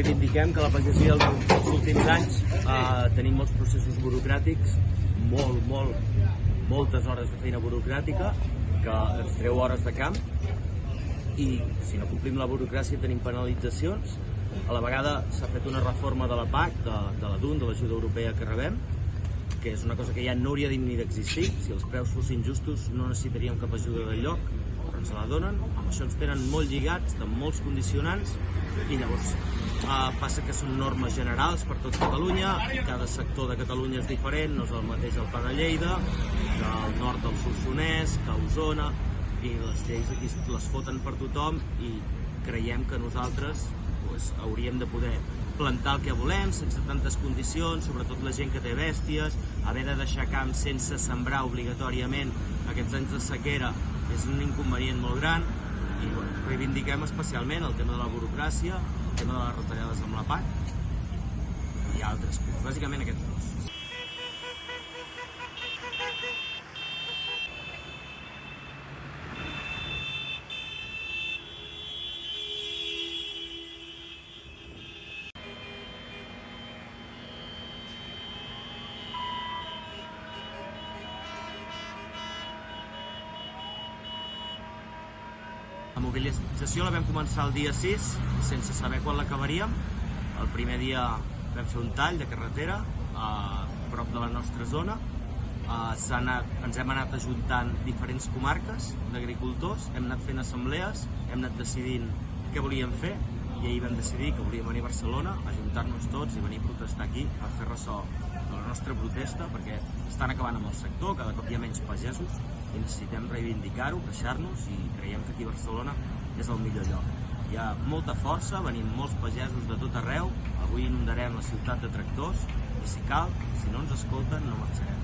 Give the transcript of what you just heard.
reivindiquem que la pagesia els últims anys tenim molts processos burocràtics, moltes hores de feina burocràtica, que ens treu hores de camp, i si no complim la burocràcia tenim penalitzacions. A la vegada s'ha fet una reforma de la PAC, de la DUN, de l'ajuda europea que rebem, que és una cosa que ja no hauria ni d'existir. Si els preus fossin justos no necessitaríem cap ajuda del lloc, però ens la donen. Amb això ens tenen molt lligats, de molts condicionants, i llavors passa que són normes generals per tot Catalunya, i cada sector de Catalunya és diferent, no és el mateix el Pla de Lleida, que el nord del Solsonès, que Osona, i les lleis aquí les foten per tothom, i creiem que nosaltres hauríem de poder plantar el que volem sense tantes condicions, sobretot la gent que té bèsties, haver de deixar camp sense sembrar obligatòriament aquests anys de sequera és un inconvenient molt gran, i reivindiquem especialment el tema de la burocràcia, el tema de les retallades amb la PAC i altres punts, bàsicament aquests dos. La mobilització la vam començar el dia 6, sense saber quan l'acabaríem. El primer dia vam fer un tall de carretera a prop de la nostra zona. Ens hem anat ajuntant diferents comarques d'agricultors, hem anat fent assemblees, hem anat decidint què volíem fer, i ahir vam decidir que volíem venir a Barcelona, ajuntar-nos tots i venir a protestar aquí, a fer ressò de la nostra protesta, perquè estan acabant amb el sector, cada cop hi ha menys pagesos, i necessitem reivindicar-ho, queixar-nos, i creiem que aquí a Barcelona és el millor lloc. Hi ha molta força, venim molts pagesos de tot arreu, avui inundarem la ciutat de tractors, i si cal, si no ens escolten, no marxarem.